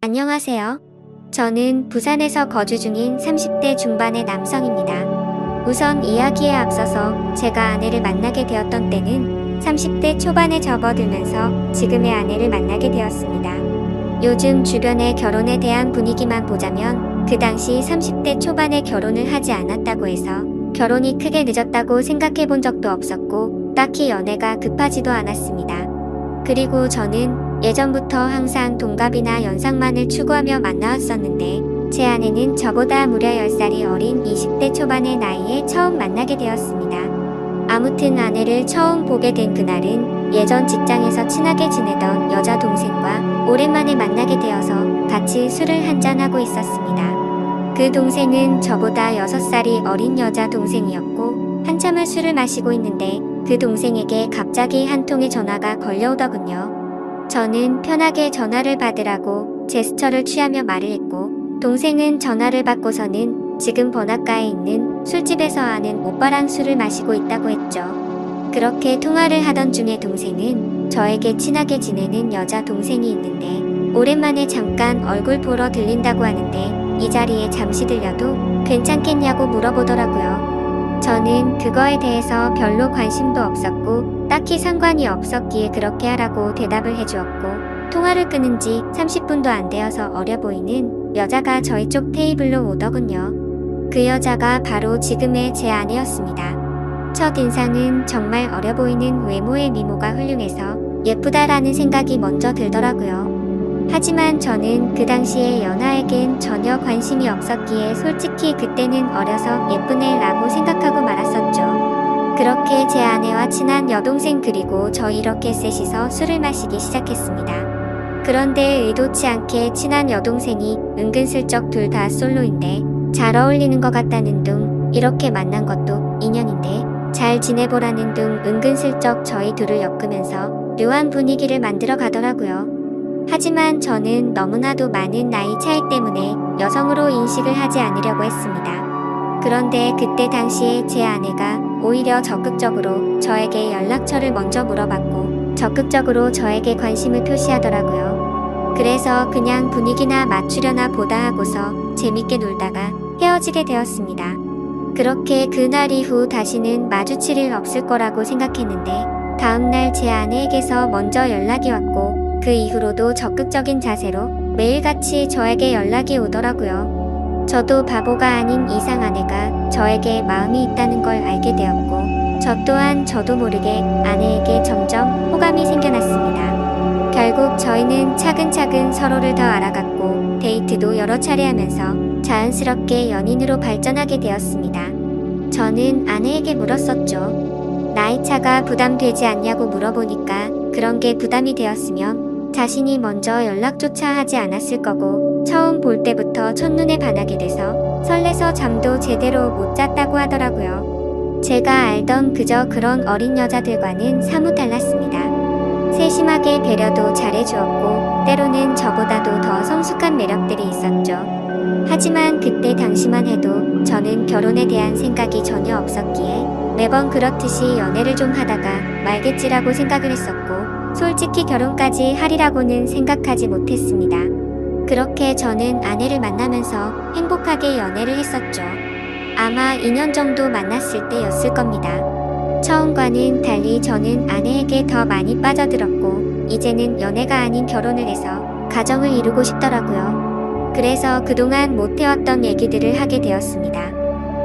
안녕하세요. 저는 부산에서 거주 중인 30대 중반의 남성입니다. 우선 이야기에 앞서서 제가 아내를 만나게 되었던 때는 30대 초반에 접어들면서 지금의 아내를 만나게 되었습니다. 요즘 주변의 결혼에 대한 분위기만 보자면 그 당시 30대 초반에 결혼을 하지 않았다고 해서 결혼이 크게 늦었다고 생각해 본 적도 없었고 딱히 연애가 급하지도 않았습니다. 그리고 저는 예전부터 항상 동갑이나 연상만을 추구하며 만나왔었는데 제 아내는 저보다 무려 10살이 어린 20대 초반의 나이에 처음 만나게 되었습니다. 아무튼 아내를 처음 보게 된 그날은 예전 직장에서 친하게 지내던 여자 동생과 오랜만에 만나게 되어서 같이 술을 한잔하고 있었습니다. 그 동생은 저보다 6살이 어린 여자 동생이었고 한참을 술을 마시고 있는데 그 동생에게 갑자기 한 통의 전화가 걸려오더군요. 저는 편하게 전화를 받으라고 제스처를 취하며 말을 했고 동생은 전화를 받고서는 지금 번화가에 있는 술집에서 아는 오빠랑 술을 마시고 있다고 했죠. 그렇게 통화를 하던 중에 동생은 저에게 친하게 지내는 여자 동생이 있는데 오랜만에 잠깐 얼굴 보러 들린다고 하는데 이 자리에 잠시 들려도 괜찮겠냐고 물어보더라고요. 저는 그거에 대해서 별로 관심도 없었고 딱히 상관이 없었기에 그렇게 하라고 대답을 해주었고 통화를 끊은 지 30분도 안 되어서 어려 보이는 여자가 저희 쪽 테이블로 오더군요. 그 여자가 바로 지금의 제 아내였습니다. 첫인상은 정말 어려 보이는 외모의 미모가 훌륭해서 예쁘다라는 생각이 먼저 들더라고요. 하지만 저는 그 당시에 연하에겐 전혀 관심이 없었기에 솔직히 그때는 어려서 예쁘네 라고 생각하고 말았었죠. 그렇게 제 아내와 친한 여동생 그리고 저 이렇게 셋이서 술을 마시기 시작했습니다. 그런데 의도치 않게 친한 여동생이 은근슬쩍 둘 다 솔로인데 잘 어울리는 것 같다는 둥 이렇게 만난 것도 인연인데 잘 지내보라는 둥 은근슬쩍 저희 둘을 엮으면서 묘한 분위기를 만들어 가더라고요. 하지만 저는 너무나도 많은 나이 차이 때문에 여성으로 인식을 하지 않으려고 했습니다. 그런데 그때 당시에 제 아내가 오히려 적극적으로 저에게 연락처를 먼저 물어봤고 적극적으로 저에게 관심을 표시하더라고요. 그래서 그냥 분위기나 맞추려나 보다 하고서 재밌게 놀다가 헤어지게 되었습니다. 그렇게 그날 이후 다시는 마주칠 일 없을 거라고 생각했는데 다음날 제 아내에게서 먼저 연락이 왔고 그 이후로도 적극적인 자세로 매일같이 저에게 연락이 오더라고요. 저도 바보가 아닌 이상 아내가 저에게 마음이 있다는 걸 알게 되었고 저 또한 저도 모르게 아내에게 점점 호감이 생겨났습니다. 결국 저희는 차근차근 서로를 더 알아갔고 데이트도 여러 차례 하면서 자연스럽게 연인으로 발전하게 되었습니다. 저는 아내에게 물었었죠. 나이차가 부담되지 않냐고 물어보니까 그런 게 부담이 되었으면 자신이 먼저 연락조차 하지 않았을 거고 처음 볼 때부터 첫눈에 반하게 돼서 설레서 잠도 제대로 못 잤다고 하더라고요. 제가 알던 그저 그런 어린 여자들과는 사뭇 달랐습니다. 세심하게 배려도 잘해주었고 때로는 저보다도 더 성숙한 매력들이 있었죠. 하지만 그때 당시만 해도 저는 결혼에 대한 생각이 전혀 없었기에 매번 그렇듯이 연애를 좀 하다가 말겠지라고 생각을 했었고 솔직히 결혼까지 하리라고는 생각하지 못했습니다. 그렇게 저는 아내를 만나면서 행복하게 연애를 했었죠. 아마 2년 정도 만났을 때였을 겁니다. 처음과는 달리 저는 아내에게 더 많이 빠져들었고 이제는 연애가 아닌 결혼을 해서 가정을 이루고 싶더라고요. 그래서 그동안 못해왔던 얘기들을 하게 되었습니다.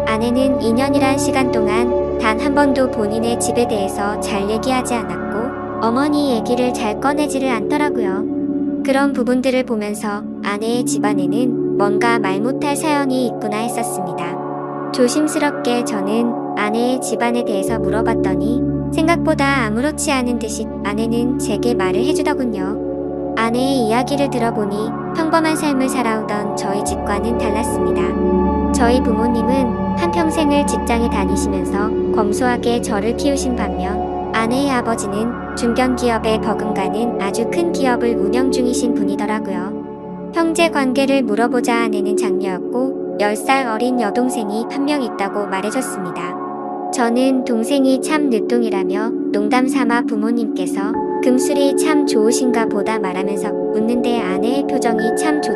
아내는 2년이란 시간 동안 단 한 번도 본인의 집에 대해서 잘 얘기하지 않았고 어머니 얘기를 잘 꺼내지를 않더라고요. 그런 부분들을 보면서 아내의 집안에는 뭔가 말 못할 사연이 있구나 했었습니다. 조심스럽게 저는 아내의 집안에 대해서 물어봤더니 생각보다 아무렇지 않은 듯이 아내는 제게 말을 해주더군요. 아내의 이야기를 들어보니 평범한 삶을 살아오던 저희 집과는 달랐습니다. 저희 부모님은 한평생을 직장에 다니시면서 검소하게 저를 키우신 반면 아내의 아버지는 중견기업에 버금가는 아주 큰 기업을 운영 중이신 분이더라고요. 형제 관계를 물어보자 아내는 장녀였고 10살 어린 여동생이 한 명 있다고 말해줬습니다. 저는 동생이 참 늦둥이라며 농담 삼아 부모님께서 금술이 참 좋으신가 보다 말하면서 웃는데 아내의 표정이 참 좋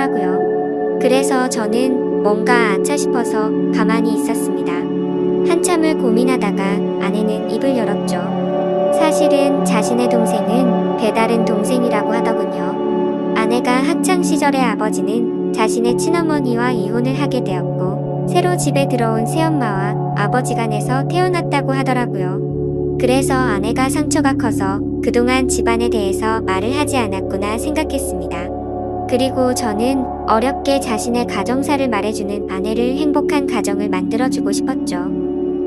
하더라고요. 그래서 저는 뭔가 아차 싶어서 가만히 있었습니다. 한참을 고민하다가 아내는 입을 열었죠. 사실은 자신의 동생은 배다른 동생이라고 하더군요. 아내가 학창 시절의 아버지는 자신의 친어머니와 이혼을 하게 되었고 새로 집에 들어온 새엄마와 아버지 간에서 태어났다고 하더라고요. 그래서 아내가 상처가 커서 그동안 집안에 대해서 말을 하지 않았구나 생각했습니다. 그리고 저는 어렵게 자신의 가정사를 말해주는 아내를 행복한 가정을 만들어주고 싶었죠.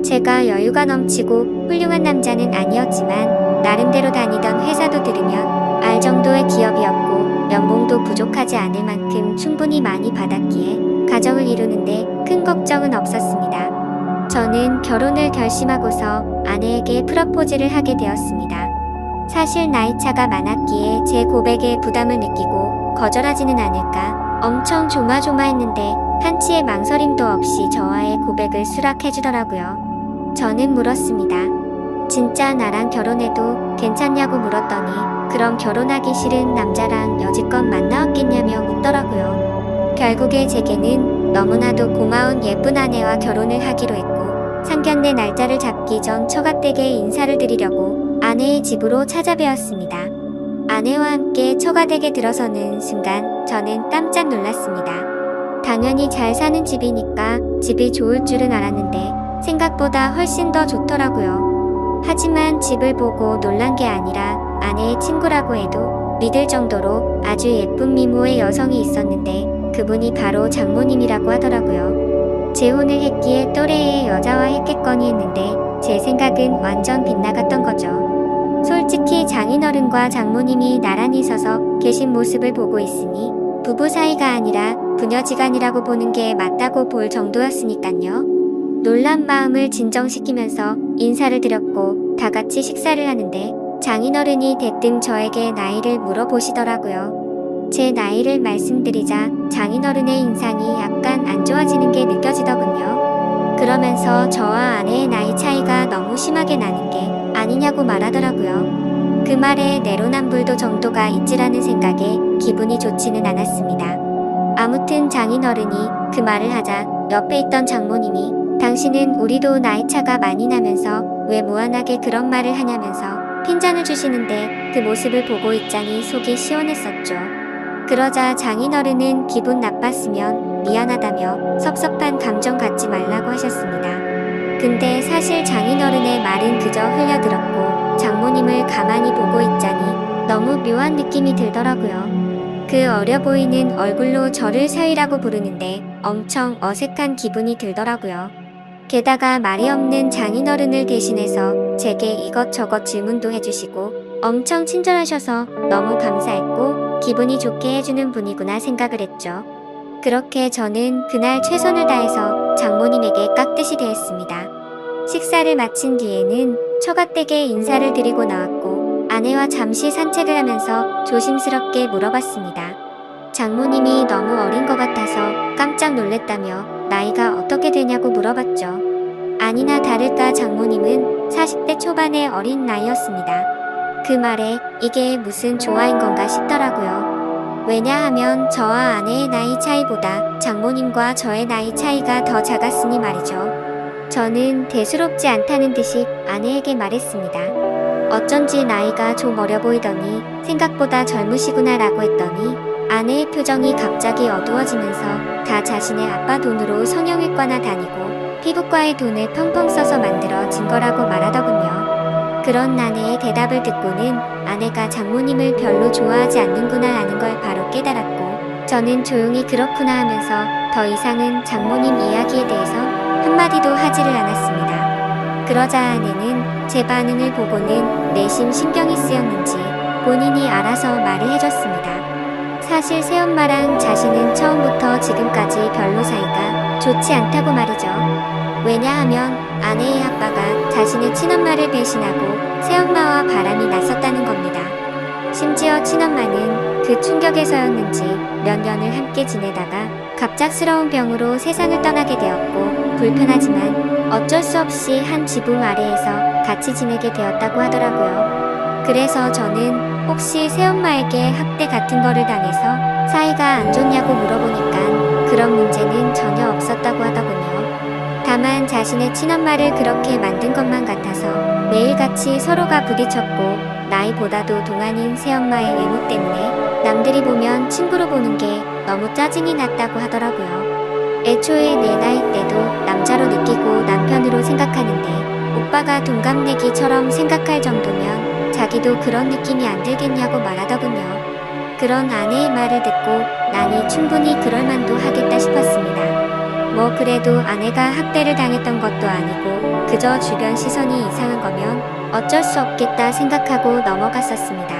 제가 여유가 넘치고 훌륭한 남자는 아니었지만 나름대로 다니던 회사도 들으면 알 정도의 기업이었고 연봉도 부족하지 않을 만큼 충분히 많이 받았기에 가정을 이루는데 큰 걱정은 없었습니다. 저는 결혼을 결심하고서 아내에게 프러포즈를 하게 되었습니다. 사실 나이차가 많았기에 제 고백에 부담을 느끼고 거절하지는 않을까 엄청 조마조마했는데 한치의 망설임도 없이 저와의 고백을 수락해주더라고요. 저는 물었습니다. 진짜 나랑 결혼해도 괜찮냐고 물었더니 그럼 결혼하기 싫은 남자랑 여지껏 만나왔겠냐며 묻더라고요. 결국에 제게는 너무나도 고마운 예쁜 아내와 결혼을 하기로 했고 상견례 날짜를 잡기 전 처가댁에 인사를 드리려고 아내의 집으로 찾아뵈었습니다. 아내와 함께 처가댁에 들어서는 순간 저는 깜짝 놀랐습니다. 당연히 잘 사는 집이니까 집이 좋을 줄은 알았는데 생각보다 훨씬 더 좋더라고요. 하지만 집을 보고 놀란 게 아니라 아내의 친구라고 해도 믿을 정도로 아주 예쁜 미모의 여성이 있었는데 그분이 바로 장모님이라고 하더라고요. 재혼을 했기에 또래의 여자와 했겠거니 했는데 제 생각은 완전 빗나갔던 거죠. 솔직히 장인어른과 장모님이 나란히 서서 계신 모습을 보고 있으니 부부 사이가 아니라 부녀지간이라고 보는 게 맞다고 볼 정도였으니깐요. 놀란 마음을 진정시키면서 인사를 드렸고 다 같이 식사를 하는데 장인어른이 대뜸 저에게 나이를 물어보시더라고요. 제 나이를 말씀드리자 장인어른의 인상이 약간 안 좋아지는 게 느껴지더군요. 그러면서 저와 아내의 나이 차이가 너무 심하게 나는 게 아니냐고 말하더라고요. 그 말에 내로남불도 정도가 있지라는 생각에 기분이 좋지는 않았습니다. 아무튼 장인어른이 그 말을 하자 옆에 있던 장모님이 당신은 우리도 나이차가 많이 나면서 왜 무한하게 그런 말을 하냐면서 핀잔을 주시는데 그 모습을 보고 있자니 속이 시원했었죠. 그러자 장인어른은 기분 나빴으면 미안하다며 섭섭한 감정 갖지 말라고 하셨습니다. 근데 사실 장인어른의 말은 그저 흘려들었고 장모님을 가만히 보고 있자니 너무 묘한 느낌이 들더라고요. 그 어려 보이는 얼굴로 저를 사위라고 부르는데 엄청 어색한 기분이 들더라고요. 게다가 말이 없는 장인어른을 대신해서 제게 이것저것 질문도 해주시고 엄청 친절하셔서 너무 감사했고 기분이 좋게 해주는 분이구나 생각을 했죠. 그렇게 저는 그날 최선을 다해서 장모님에게 깍듯이 대했습니다. 식사를 마친 뒤에는 처가댁에 인사를 드리고 나왔고 아내와 잠시 산책을 하면서 조심스럽게 물어봤습니다. 장모님이 너무 어린 것 같아서 깜짝 놀랬다며 나이가 어떻게 되냐고 물어봤죠. 아니나 다를까 장모님은 40대 초반의 어린 나이였습니다. 그 말에 이게 무슨 조화인 건가 싶더라고요. 왜냐하면 저와 아내의 나이 차이보다 장모님과 저의 나이 차이가 더 작았으니 말이죠. 저는 대수롭지 않다는 듯이 아내에게 말했습니다. 어쩐지 나이가 좀 어려 보이더니 생각보다 젊으시구나 라고 했더니 아내의 표정이 갑자기 어두워지면서 다 자신의 아빠 돈으로 성형외과나 다니고 피부과의 돈을 펑펑 써서 만들어진 거라고 말하더군요. 그런 아내의 대답을 듣고는 아내가 장모님을 별로 좋아하지 않는구나 라는 걸 바로 깨달았고 저는 조용히 그렇구나 하면서 더 이상은 장모님 이야기에 대해서 한마디도 하지를 않았습니다. 그러자 아내는 제 반응을 보고는 내심 신경이 쓰였는지 본인이 알아서 말을 해줬습니다. 사실 새엄마랑 자신은 처음부터 지금까지 별로 사이가 좋지 않다고 말이죠. 왜냐하면 아내의 아빠가 자신의 친엄마를 배신하고 새엄마와 바람이 났었다는 겁니다. 심지어 친엄마는 그 충격에서였는지 몇 년을 함께 지내다가 갑작스러운 병으로 세상을 떠나게 되었고 불편하지만 어쩔 수 없이 한 지붕 아래에서 같이 지내게 되었다고 하더라고요. 그래서 저는 혹시 새엄마에게 학대 같은 거를 당해서 사이가 안 좋냐고 물어봤어요. 그런 문제는 전혀 없었다고 하더군요. 다만 자신의 친엄마를 그렇게 만든 것만 같아서 매일같이 서로가 부딪혔고 나이보다도 동안인 새엄마의 외모 때문에 남들이 보면 친구로 보는 게 너무 짜증이 났다고 하더라고요. 애초에 내 나이 때도 남자로 느끼고 남편으로 생각하는데 오빠가 동갑내기처럼 생각할 정도면 자기도 그런 느낌이 안 들겠냐고 말하더군요. 그런 아내의 말을 듣고 나니 충분히 그럴 만도 하겠다 싶었습니다. 뭐 그래도 아내가 학대를 당했던 것도 아니고 그저 주변 시선이 이상한 거면 어쩔 수 없겠다 생각하고 넘어갔었습니다.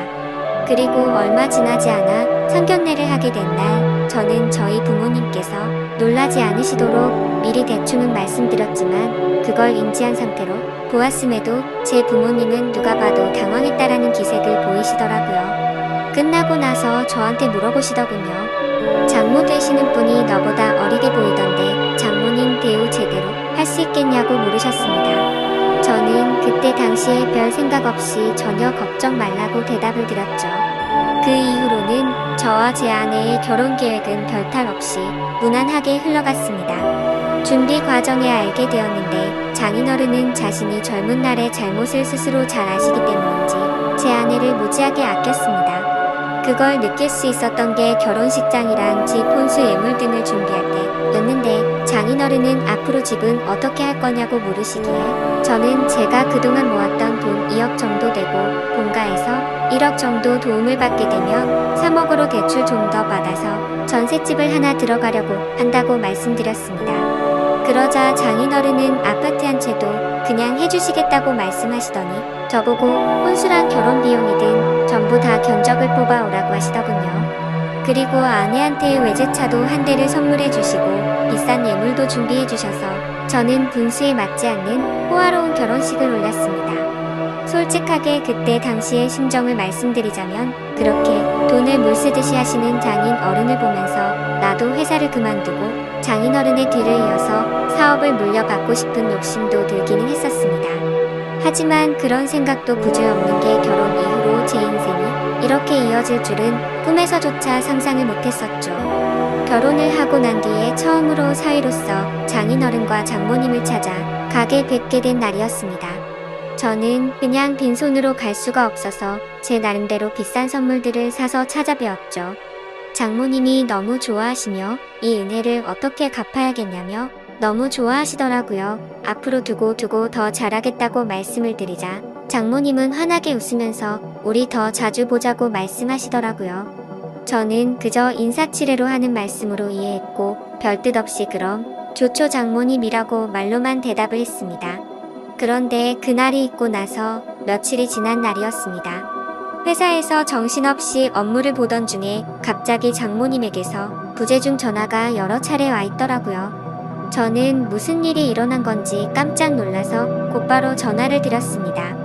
그리고 얼마 지나지 않아 상견례를 하게 된 날 저는 저희 부모님께서 놀라지 않으시도록 미리 대충은 말씀드렸지만 그걸 인지한 상태로 보았음에도 제 부모님은 누가 봐도 당황했다라는 기색을 보이시더라고요. 끝나고 나서 저한테 물어보시더군요. 장모 되시는 분이 너보다 어리게 보이던데 장모님 대우 제대로 할 수 있겠냐고 물으셨습니다. 저는 그때 당시에 별 생각 없이 전혀 걱정 말라고 대답을 드렸죠. 그 이후로는 저와 제 아내의 결혼 계획은 별탈 없이 무난하게 흘러갔습니다. 준비 과정에 알게 되었는데 장인어른은 자신이 젊은 날의 잘못을 스스로 잘 아시기 때문인지 제 아내를 무지하게 아꼈습니다. 그걸 느낄 수 있었던 게 결혼식장이랑 집 혼수 예물 등을 준비할 때였는데 장인어른은 앞으로 집은 어떻게 할 거냐고 물으시기에 저는 제가 그동안 모았던 돈 2억 정도 되고 본가에서 1억 정도 도움을 받게 되면 3억으로 대출 좀 더 받아서 전셋집을 하나 들어가려고 한다고 말씀드렸습니다. 그러자 장인어른은 아파트 한 채도 그냥 해주시겠다고 말씀하시더니 저보고 혼수랑 결혼 비용이든 전부 다 견적을 뽑아오라고 하시더군요. 그리고 아내한테 외제차도 한 대를 선물해 주시고 비싼 예물도 준비해 주셔서 저는 분수에 맞지 않는 호화로운 결혼식을 올렸습니다. 솔직하게 그때 당시의 심정을 말씀드리자면 그렇게 돈을 물쓰듯이 하시는 장인 어른을 보면서 나도 회사를 그만두고 장인어른의 뒤를 이어서 사업을 물려받고 싶은 욕심도 들기는 했었습니다. 하지만 그런 생각도 부질없는 게 결혼 이후로 제 인생이 이렇게 이어질 줄은 꿈에서조차 상상을 못했었죠. 결혼을 하고 난 뒤에 처음으로 사위로서 장인어른과 장모님을 찾아 가게 뵙게 된 날이었습니다. 저는 그냥 빈손으로 갈 수가 없어서 제 나름대로 비싼 선물들을 사서 찾아뵈었죠. 장모님이 너무 좋아하시며 이 은혜를 어떻게 갚아야겠냐며 너무 좋아하시더라고요. 앞으로 두고 더 잘하겠다고 말씀을 드리자 장모님은 환하게 웃으면서 우리 더 자주 보자고 말씀하시더라고요. 저는 그저 인사치레로 하는 말씀으로 이해했고 별뜻 없이 그럼 좋죠 장모님이라고 말로만 대답을 했습니다. 그런데 그날이 있고 나서 며칠이 지난 날이었습니다. 회사에서 정신없이 업무를 보던 중에 갑자기 장모님에게서 부재중 전화가 여러 차례 와 있더라고요. 저는 무슨 일이 일어난 건지 깜짝 놀라서 곧바로 전화를 드렸습니다.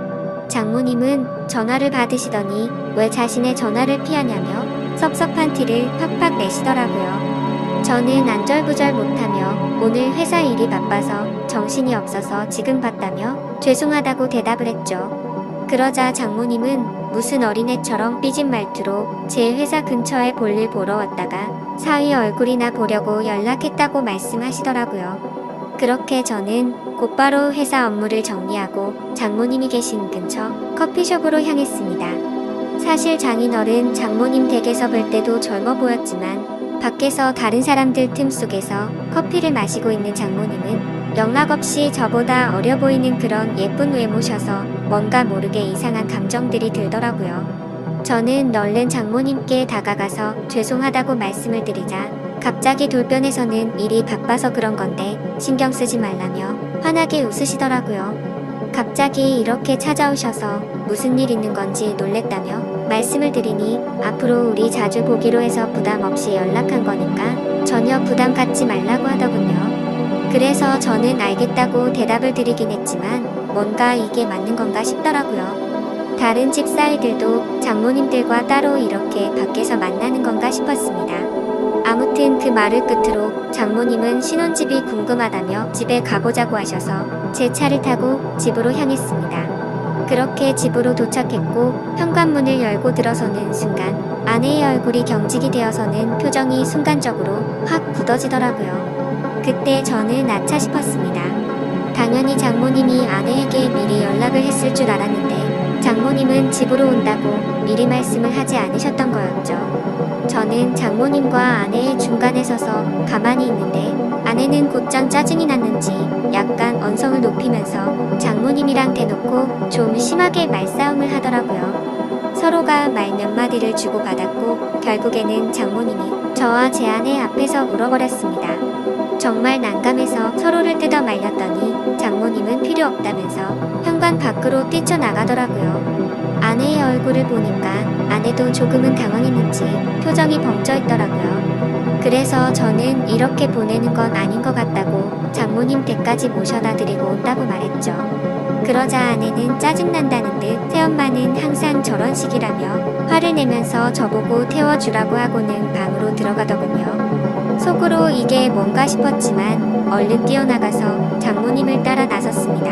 장모님은 전화를 받으시더니 왜 자신의 전화를 피하냐며 섭섭한 티를 팍팍 내시더라고요. 저는 안절부절 못하며 오늘 회사 일이 바빠서 정신이 없어서 지금 봤다며 죄송하다고 대답을 했죠. 그러자 장모님은 무슨 어린애처럼 삐진 말투로 제 회사 근처에 볼일 보러 왔다가 사위 얼굴이나 보려고 연락했다고 말씀하시더라고요. 그렇게 저는 곧바로 회사 업무를 정리하고 장모님이 계신 근처 커피숍으로 향했습니다. 사실 장인어른 장모님 댁에서 뵐 때도 젊어 보였지만 밖에서 다른 사람들 틈 속에서 커피를 마시고 있는 장모님은 영락없이 저보다 어려 보이는 그런 예쁜 외모셔서 뭔가 모르게 이상한 감정들이 들더라고요. 저는 널른 장모님께 다가가서 죄송하다고 말씀을 드리자 갑자기 돌변해서는 일이 바빠서 그런 건데 신경 쓰지 말라며 환하게 웃으시더라고요. 갑자기 이렇게 찾아오셔서 무슨 일 있는 건지 놀랬다며 말씀을 드리니 앞으로 우리 자주 보기로 해서 부담 없이 연락한 거니까 전혀 부담 갖지 말라고 하더군요. 그래서 저는 알겠다고 대답을 드리긴 했지만 뭔가 이게 맞는 건가 싶더라고요. 다른 집 사이들도 장모님들과 따로 이렇게 밖에서 만나는 건가 싶었습니다. 아무튼 그 말을 끝으로 장모님은 신혼집이 궁금하다며 집에 가보자고 하셔서 제 차를 타고 집으로 향했습니다. 그렇게 집으로 도착했고 현관문을 열고 들어서는 순간 아내의 얼굴이 경직이 되어서는 표정이 순간적으로 확 굳어지더라고요. 그때 저는 아차 싶었습니다. 당연히 장모님이 아내에게 미리 연락을 했을 줄 알았는데 장모님은 집으로 온다고 미리 말씀을 하지 않으셨던 거였죠. 저는 장모님과 아내의 중간에 서서 가만히 있는데 아내는 곧장 짜증이 났는지 약간 언성을 높이면서 장모님이랑 대놓고 좀 심하게 말싸움을 하더라고요. 서로가 말 몇 마디를 주고받았고 결국에는 장모님이 저와 제 아내 앞에서 울어버렸습니다. 정말 난감해서 서로를 뜯어 말렸더니 장모님은 필요 없다면서 현관 밖으로 뛰쳐나가더라고요. 아내의 얼굴을 보니까 아내도 조금은 당황했는지 표정이 벙쪄 있더라고요. 그래서 저는 이렇게 보내는 건 아닌 것 같다고 장모님 댁까지 모셔다 드리고 온다고 말했죠. 그러자 아내는 짜증난다는 듯 새엄마는 항상 저런 식이라며 화를 내면서 저보고 태워주라고 하고는 방으로 들어가더군요. 속으로 이게 뭔가 싶었지만 얼른 뛰어나가서 장모님을 따라 나섰습니다.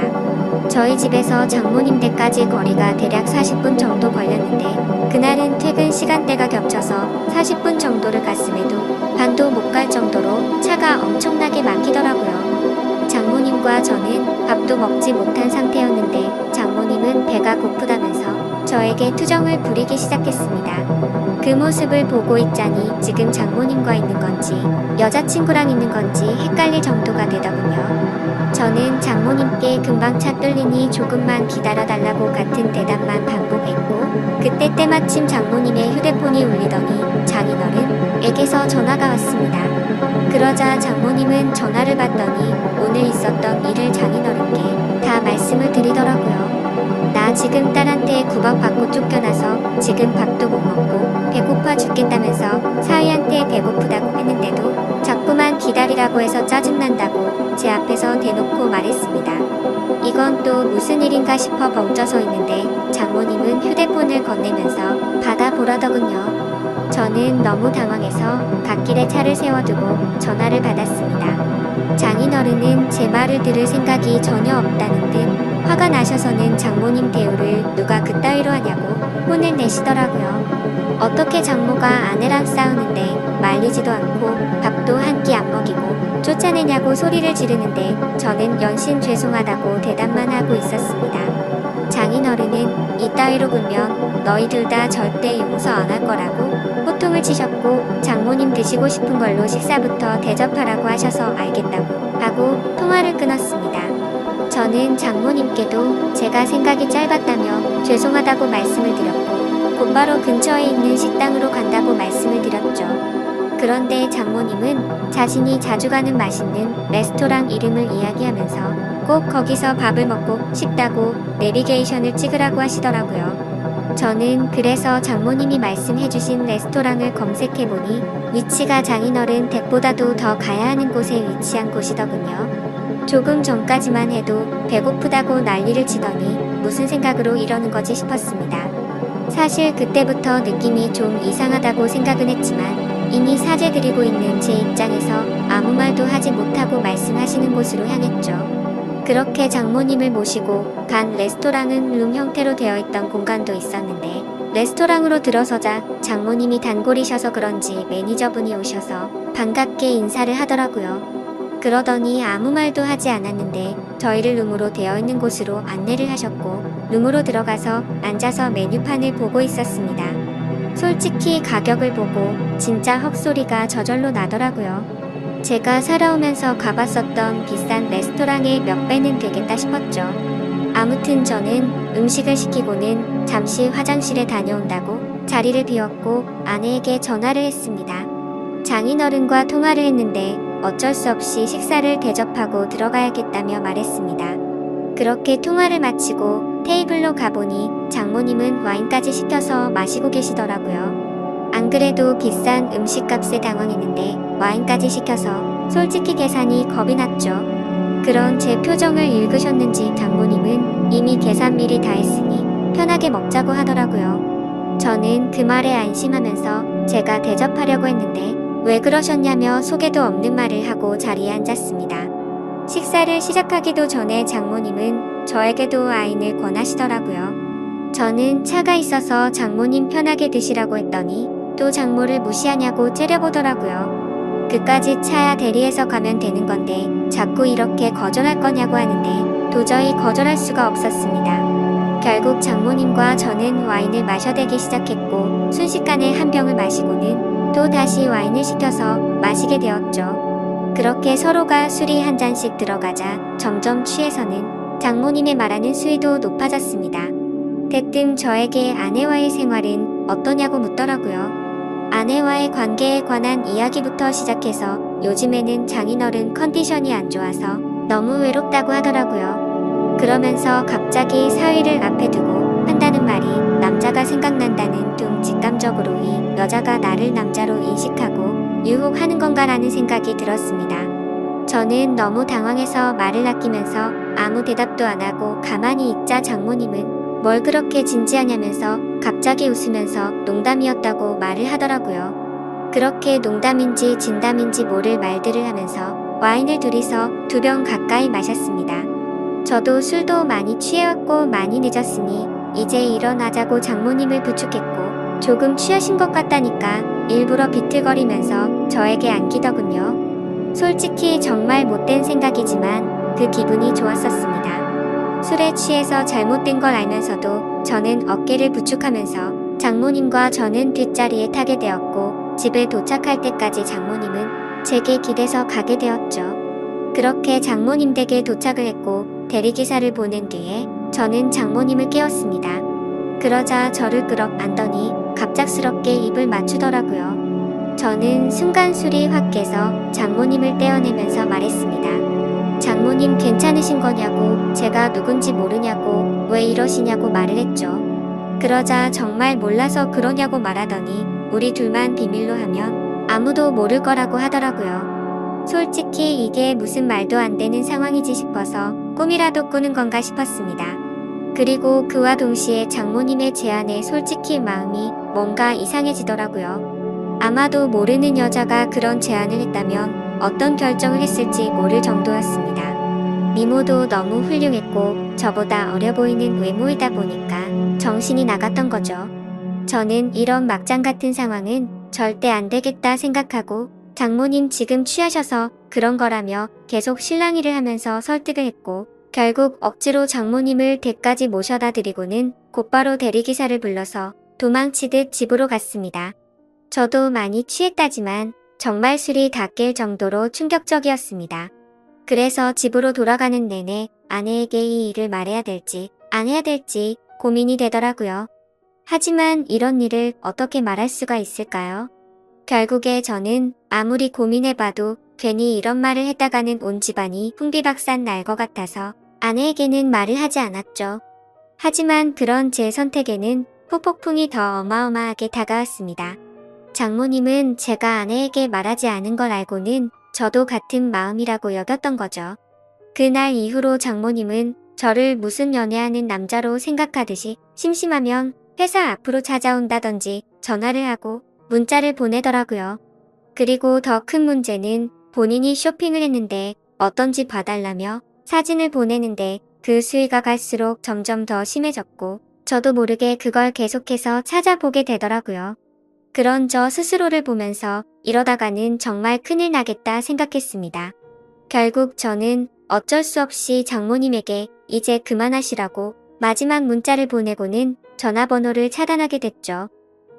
저희 집에서 장모님 댁까지 거리가 대략 40분 정도 걸렸는데 그날은 퇴근 시간대가 겹쳐서 40분 정도를 갔음에도 반도 못 갈 정도로 차가 엄청나게 막히더라고요. 장모님과 저는 밥도 먹지 못한 상태였는데 장모님은 배가 고프다면서 저에게 투정을 부리기 시작했습니다. 그 모습을 보고 있자니 지금 장모님과 있는 건지 여자친구랑 있는 건지 헷갈릴 정도가 되더군요. 저는 장모님께 금방 차 뚫리니 조금만 기다려달라고 같은 대답만 반복했고 그때 때마침 장모님의 휴대폰이 울리더니 장인어른에게서 전화가 왔습니다. 그러자 장모님은 전화를 받더니 오늘 있었던 일을 장인어른께 다 말씀을 드리더라고요. 나 지금 딸한테 구박 받고 쫓겨나서 지금 밥도 못 먹고 배고파 죽겠다면서 사위한테 배고프다고 했는데도 자꾸만 기다리라고 해서 짜증난다고 제 앞에서 대놓고 말했습니다. 이건 또 무슨 일인가 싶어 벙쪄서 있는데 장모님은 휴대폰을 건네면서 받아보라더군요. 저는 너무 당황해서 갓길에 차를 세워두고 전화를 받았습니다. 장인어른은 제 말을 들을 생각이 전혀 없다는 듯 화가 나셔서는 장모님 대우를 누가 그따위로 하냐고 혼을 내시더라고요. 어떻게 장모가 아내랑 싸우는데 말리지도 않고 밥도 한 끼 안 먹이고 쫓아내냐고 소리를 지르는데 저는 연신 죄송하다고 대답만 하고 있었습니다. 장인어른은 이따위로 굴면 너희들 다 절대 용서 안 할 거라고 호통을 치셨고 장모님 드시고 싶은 걸로 식사부터 대접하라고 하셔서 알겠다고 하고 통화를 끊었습니다. 저는 장모님께도 제가 생각이 짧았다며 죄송하다고 말씀을 드렸고 곧바로 근처에 있는 식당으로 간다고 말씀을 드렸죠. 그런데 장모님은 자신이 자주 가는 맛있는 레스토랑 이름을 이야기하면서 꼭 거기서 밥을 먹고 싶다고 내비게이션을 찍으라고 하시더라고요. 저는 그래서 장모님이 말씀해주신 레스토랑을 검색해보니 위치가 장인어른 댁보다도 더 가야 하는 곳에 위치한 곳이더군요. 조금 전까지만 해도 배고프다고 난리를 치더니 무슨 생각으로 이러는 거지 싶었습니다. 사실 그때부터 느낌이 좀 이상하다고 생각은 했지만 이미 사죄드리고 있는 제 입장에서 아무 말도 하지 못하고 말씀하시는 곳으로 향했죠. 그렇게 장모님을 모시고 간 레스토랑은 룸 형태로 되어 있던 공간도 있었는데 레스토랑으로 들어서자 장모님이 단골이셔서 그런지 매니저분이 오셔서 반갑게 인사를 하더라고요. 그러더니 아무 말도 하지 않았는데 저희를 룸으로 되어 있는 곳으로 안내를 하셨고 룸으로 들어가서 앉아서 메뉴판을 보고 있었습니다. 솔직히 가격을 보고 진짜 헛소리가 저절로 나더라고요. 제가 살아오면서 가봤었던 비싼 레스토랑의 몇 배는 되겠다 싶었죠. 아무튼 저는 음식을 시키고는 잠시 화장실에 다녀온다고 자리를 비웠고 아내에게 전화를 했습니다. 장인어른과 통화를 했는데 어쩔 수 없이 식사를 대접하고 들어가야겠다며 말했습니다. 그렇게 통화를 마치고 테이블로 가보니 장모님은 와인까지 시켜서 마시고 계시더라고요. 안 그래도 비싼 음식값에 당황했는데 와인까지 시켜서 솔직히 계산이 겁이 났죠. 그런 제 표정을 읽으셨는지 장모님은 이미 계산 미리 다 했으니 편하게 먹자고 하더라고요. 저는 그 말에 안심하면서 제가 대접하려고 했는데 왜 그러셨냐며 속에도 없는 말을 하고 자리에 앉았습니다. 식사를 시작하기도 전에 장모님은 저에게도 와인을 권하시더라고요. 저는 차가 있어서 장모님 편하게 드시라고 했더니 또 장모를 무시하냐고 째려보더라고요. 그까짓 차야 대리해서 가면 되는 건데 자꾸 이렇게 거절할 거냐고 하는데 도저히 거절할 수가 없었습니다. 결국 장모님과 저는 와인을 마셔대기 시작했고 순식간에 한 병을 마시고는 또 다시 와인을 시켜서 마시게 되었죠. 그렇게 서로가 술이 한 잔씩 들어가자 점점 취해서는 장모님의 말하는 수위도 높아졌습니다. 대뜸 저에게 아내와의 생활은 어떠냐고 묻더라고요. 아내와의 관계에 관한 이야기부터 시작해서 요즘에는 장인어른 컨디션이 안 좋아서 너무 외롭다고 하더라고요. 그러면서 갑자기 사위를 앞에 두고 한다는 말이 남자가 생각난다는 둥 직감적으로 이 여자가 나를 남자로 인식하고 유혹하는 건가라는 생각이 들었습니다. 저는 너무 당황해서 말을 아끼면서 아무 대답도 안 하고 가만히 있자 장모님은 뭘 그렇게 진지하냐면서 갑자기 웃으면서 농담이었다고 말을 하더라고요. 그렇게 농담인지 진담인지 모를 말들을 하면서 와인을 둘이서 2병 가까이 마셨습니다. 저도 술도 많이 취해왔고 많이 늦었으니 이제 일어나자고 장모님을 부축했고 조금 취하신 것 같다니까 일부러 비틀거리면서 저에게 안기더군요. 솔직히 정말 못된 생각이지만 그 기분이 좋았었습니다. 술에 취해서 잘못된 걸 알면서도 저는 어깨를 부축하면서 장모님과 저는 뒷자리에 타게 되었고 집에 도착할 때까지 장모님은 제게 기대서 가게 되었죠. 그렇게 장모님 댁에 도착을 했고 대리기사를 보낸 뒤에 저는 장모님을 깨웠습니다. 그러자 저를 끌어 안더니 갑작스럽게 입을 맞추더라고요. 저는 순간 술이 확 깨서 장모님을 떼어내면서 말했습니다. 장모님 괜찮으신 거냐고, 제가 누군지 모르냐고, 왜 이러시냐고 말을 했죠. 그러자 정말 몰라서 그러냐고 말하더니 우리 둘만 비밀로 하면 아무도 모를 거라고 하더라고요. 솔직히 이게 무슨 말도 안 되는 상황이지 싶어서 꿈이라도 꾸는 건가 싶었습니다. 그리고 그와 동시에 장모님의 제안에 솔직히 마음이 뭔가 이상해지더라고요. 아마도 모르는 여자가 그런 제안을 했다면 어떤 결정을 했을지 모를 정도였습니다. 미모도 너무 훌륭했고 저보다 어려 보이는 외모이다 보니까 정신이 나갔던 거죠. 저는 이런 막장 같은 상황은 절대 안 되겠다 생각하고 장모님 지금 취하셔서 그런 거라며 계속 실랑이를 하면서 설득을 했고 결국 억지로 장모님을 댁까지 모셔다 드리고는 곧바로 대리기사를 불러서 도망치듯 집으로 갔습니다. 저도 많이 취했다지만 정말 술이 다 깰 정도로 충격적이었습니다. 그래서 집으로 돌아가는 내내 아내에게 이 일을 말해야 될지 안 해야 될지 고민이 되더라고요. 하지만 이런 일을 어떻게 말할 수가 있을까요? 결국에 저는 아무리 고민해봐도 괜히 이런 말을 했다가는 온 집안이 풍비박산 날 것 같아서 아내에게는 말을 하지 않았죠. 하지만 그런 제 선택에는 후폭풍이 더 어마어마하게 다가왔습니다. 장모님은 제가 아내에게 말하지 않은 걸 알고는 저도 같은 마음이라고 여겼던 거죠. 그날 이후로 장모님은 저를 무슨 연애하는 남자로 생각하듯이 심심하면 회사 앞으로 찾아온다든지 전화를 하고 문자를 보내더라고요. 그리고 더 큰 문제는 본인이 쇼핑을 했는데 어떤 집 봐달라며 사진을 보내는데 그 수위가 갈수록 점점 더 심해졌고 저도 모르게 그걸 계속해서 찾아보게 되더라고요. 그런 저 스스로를 보면서 이러다가는 정말 큰일 나겠다 생각했습니다. 결국 저는 어쩔 수 없이 장모님에게 이제 그만하시라고 마지막 문자를 보내고는 전화번호를 차단하게 됐죠.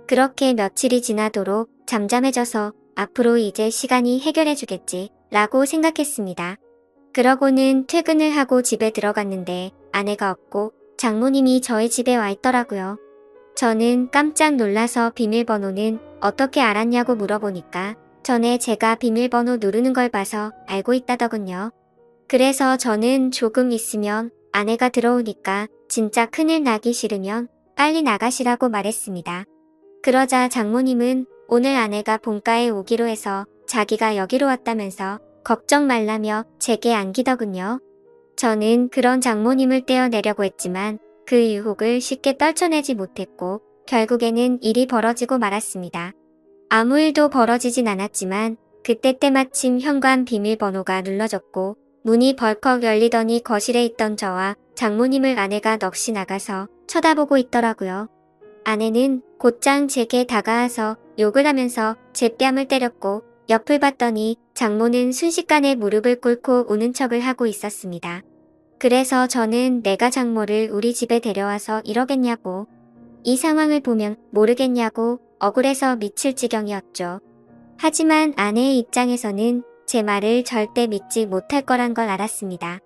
그렇게 며칠이 지나도록 잠잠해져서 앞으로 이제 시간이 해결해주겠지 라고 생각했습니다. 그러고는 퇴근을 하고 집에 들어갔는데 아내가 없고 장모님이 저희 집에 와 있더라고요. 저는 깜짝 놀라서 비밀번호는 어떻게 알았냐고 물어보니까 전에 제가 비밀번호 누르는 걸 봐서 알고 있다더군요. 그래서 저는 조금 있으면 아내가 들어오니까 진짜 큰일 나기 싫으면 빨리 나가시라고 말했습니다. 그러자 장모님은 오늘 아내가 본가에 오기로 해서 자기가 여기로 왔다면서 걱정 말라며 제게 안기더군요. 저는 그런 장모님을 떼어내려고 했지만 그 유혹을 쉽게 떨쳐내지 못했고 결국에는 일이 벌어지고 말았습니다. 아무 일도 벌어지진 않았지만 그때 때마침 현관 비밀번호가 눌러졌고 문이 벌컥 열리더니 거실에 있던 저와 장모님을 아내가 넋이 나가서 쳐다보고 있더라고요. 아내는 곧장 제게 다가와서 욕을 하면서 제 뺨을 때렸고 옆을 봤더니 장모는 순식간에 무릎을 꿇고 우는 척을 하고 있었습니다. 그래서 저는 내가 장모를 우리 집에 데려와서 이러겠냐고, 이 상황을 보면 모르겠냐고 억울해서 미칠 지경이었죠. 하지만 아내의 입장에서는 제 말을 절대 믿지 못할 거란 걸 알았습니다.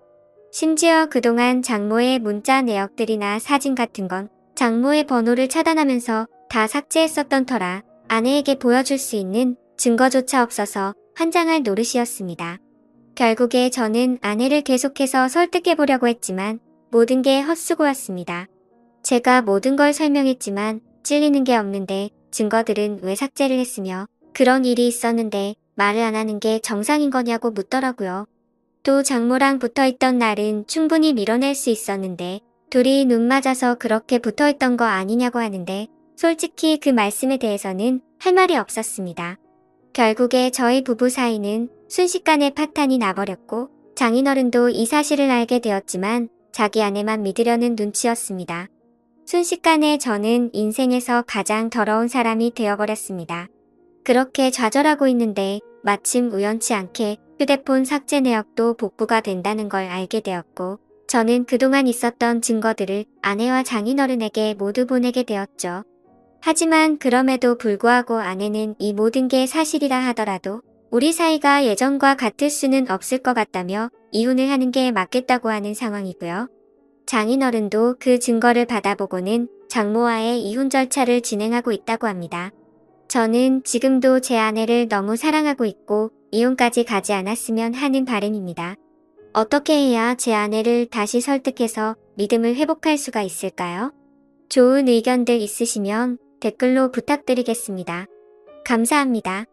심지어 그동안 장모의 문자 내역들이나 사진 같은 건 장모의 번호를 차단하면서 다 삭제했었던 터라 아내에게 보여줄 수 있는 증거조차 없어서 환장할 노릇이었습니다. 결국에 저는 아내를 계속해서 설득해보려고 했지만 모든 게 헛수고였습니다. 제가 모든 걸 설명했지만 찔리는 게 없는데 증거들은 왜 삭제를 했으며 그런 일이 있었는데 말을 안 하는 게 정상인 거냐고 묻더라고요. 또 장모랑 붙어있던 날은 충분히 밀어낼 수 있었는데 둘이 눈 맞아서 그렇게 붙어있던 거 아니냐고 하는데 솔직히 그 말씀에 대해서는 할 말이 없었습니다. 결국에 저희 부부 사이는 순식간에 파탄이 나버렸고 장인어른도 이 사실을 알게 되었지만 자기 아내만 믿으려는 눈치였습니다. 순식간에 저는 인생에서 가장 더러운 사람이 되어버렸습니다. 그렇게 좌절하고 있는데 마침 우연치 않게 휴대폰 삭제 내역도 복구가 된다는 걸 알게 되었고 저는 그동안 있었던 증거들을 아내와 장인어른에게 모두 보내게 되었죠. 하지만 그럼에도 불구하고 아내는 이 모든 게 사실이라 하더라도 우리 사이가 예전과 같을 수는 없을 것 같다며 이혼을 하는 게 맞겠다고 하는 상황이고요. 장인어른도 그 증거를 받아보고는 장모와의 이혼 절차를 진행하고 있다고 합니다. 저는 지금도 제 아내를 너무 사랑하고 있고 이혼까지 가지 않았으면 하는 바람입니다. 어떻게 해야 제 아내를 다시 설득해서 믿음을 회복할 수가 있을까요? 좋은 의견들 있으시면 댓글로 부탁드리겠습니다. 감사합니다.